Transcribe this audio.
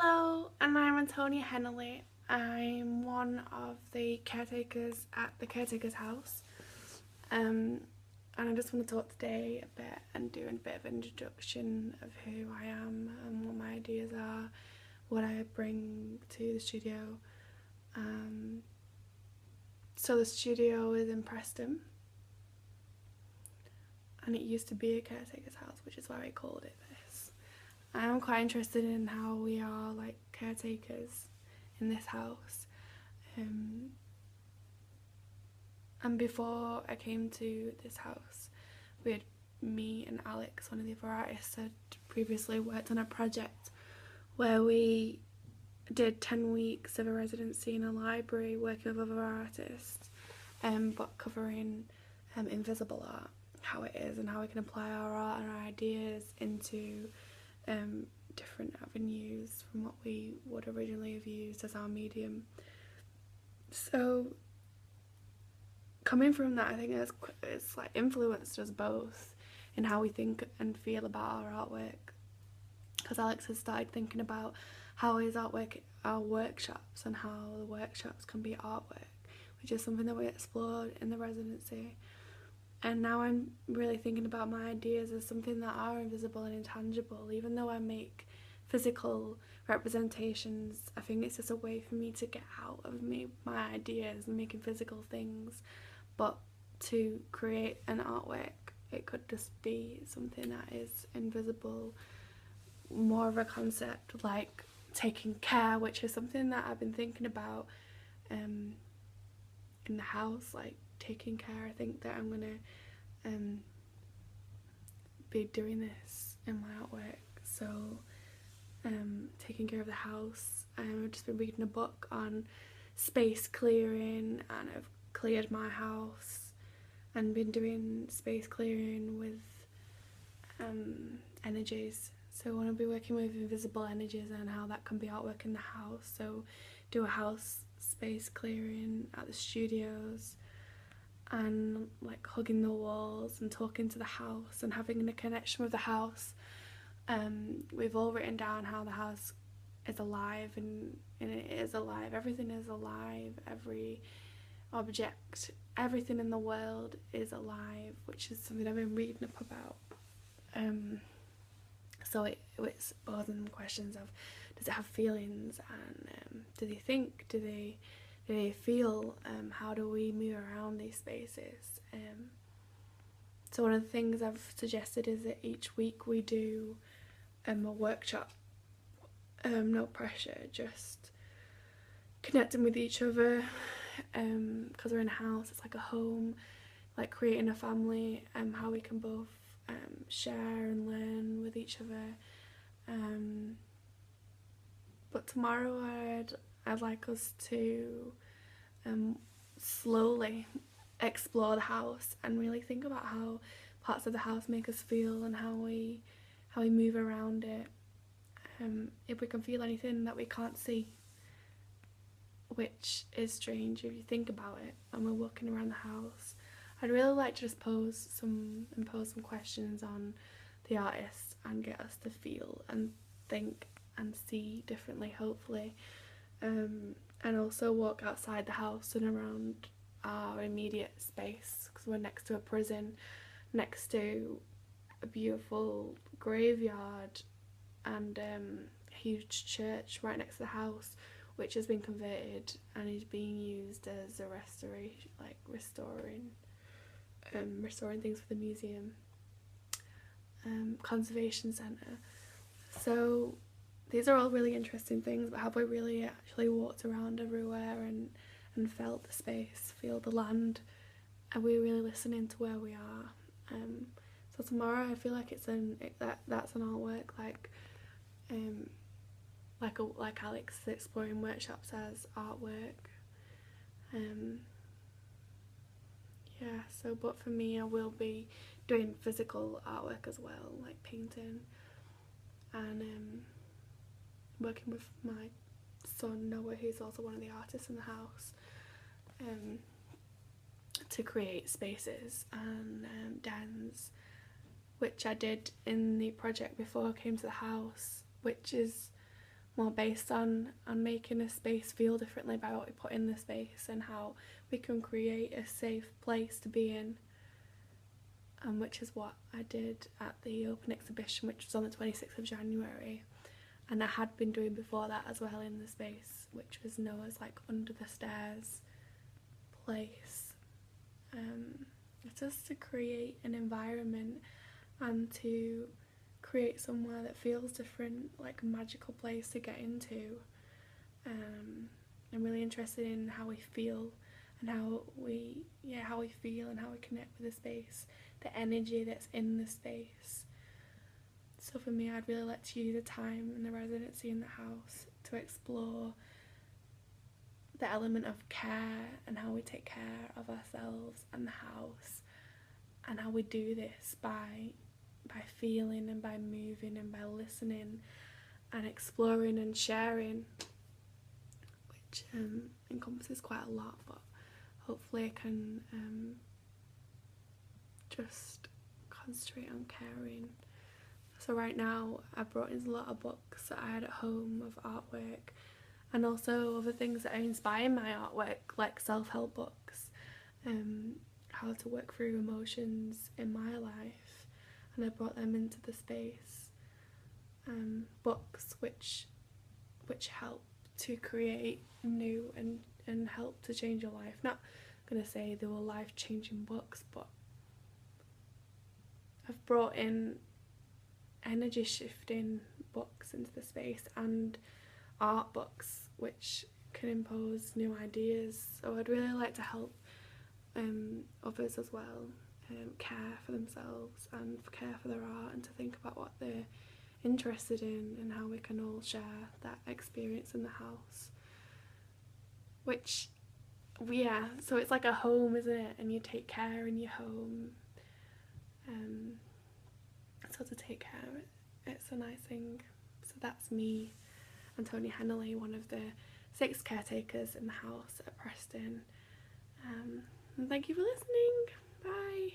Hello, and I'm Antonia Hennelly. I'm one of the caretakers at the Caretaker's house. And I just want to talk today a bit and do a bit of an introduction of who I am and what my ideas are, what I bring to the studio. So the studio is in Preston, and it used to be a caretaker's house, which is why I called it this. I'm quite interested in how we are like caretakers in this house. And before I came to this house, me and Alex, one of the other artists, had previously worked on a project where we did 10 weeks of a residency in a library working with other artists, but covering invisible art, how it is and how we can apply our art and our ideas into different avenues from what we would originally have used as our medium. So coming from that, I think it's like influenced us both in how we think and feel about our artwork, because Alex has started thinking about how his artwork are workshops and how the workshops can be artwork, which is something that we explored in the residency. And now I'm really thinking about my ideas as something that are invisible and intangible. Even though I make physical representations, I think it's just a way for me to get out of my ideas and making physical things. But to create an artwork, it could just be something that is invisible, more of a concept like taking care, which is something that I've been thinking about in the house, like taking care. I think that I'm gonna be doing this in my artwork. So taking care of the house. I've just been reading a book on space clearing, and I've cleared my house and been doing space clearing with energies. So I want to be working with invisible energies and how that can be artwork in the house. So do a house space clearing at the studios and like hugging the walls and talking to the house and having a connection with the house. We've all written down how the house is alive, and it is alive. Everything is alive. Every object, everything in the world is alive, which is something I've been reading up about. So it's posing questions of, does it have feelings, and do they think, do they feel, how do we move around these spaces? So one of the things I've suggested is that each week we do a workshop, no pressure, just connecting with each other, because we're in a house, it's like a home, like creating a family, how we can both share and learn with each other. But tomorrow I'd like us to slowly explore the house and really think about how parts of the house make us feel and how we move around it. If we can feel anything that we can't see, which is strange if you think about it, and we're walking around the house. I'd really like to just impose some questions on the artist and get us to feel and think and see differently, hopefully, and also walk outside the house and around our immediate space, because we're next to a prison, next to a beautiful graveyard, and a huge church right next to the house, which has been converted and is being used as a restoration, like restoring things for the museum, conservation centre. So these are all really interesting things, but have we really actually walked around everywhere and felt the space, feel the land? Are we really listening to where we are? So tomorrow I feel like that's an artwork, like Alex is exploring workshops as artwork. So but for me, I will be doing physical artwork as well, like painting, and working with my son Noah, who's also one of the artists in the house, to create spaces and dens, which I did in the project before I came to the house, which is more based on making a space feel differently by what we put in the space and how we can create a safe place to be in, which is what I did at the open exhibition, which was on the 26th of January, and I had been doing before that as well in the space, which was known as like under the stairs place. Just to create an environment and to create somewhere that feels different, like a magical place to get into. I'm really interested in how we feel and how we feel and how we connect with the space, the energy that's in the space. So for me, I'd really like to use the time and the residency in the house to explore the element of care and how we take care of ourselves and the house, and how we do this by feeling and by moving and by listening and exploring and sharing, which encompasses quite a lot, but hopefully I can just concentrate on caring. So right now I brought in a lot of books that I had at home of artwork, and also other things that inspire my artwork, like self-help books, how to work through emotions in my life, and I brought them into the space. Books which help to create new and help to change your life. Not gonna say they were life-changing books, but I've brought in energy shifting books into the space and art books which can impose new ideas. So I'd really like to help others as well care for themselves and care for their art, and to think about what they're interested in and how we can all share that experience in the house. Which, yeah, so it's like a home, isn't it? And you take care in your home. So to take care of it, it's a nice thing. So that's me, Antonia Hennelly, one of the 6 caretakers in the house at Preston. And thank you for listening. Bye.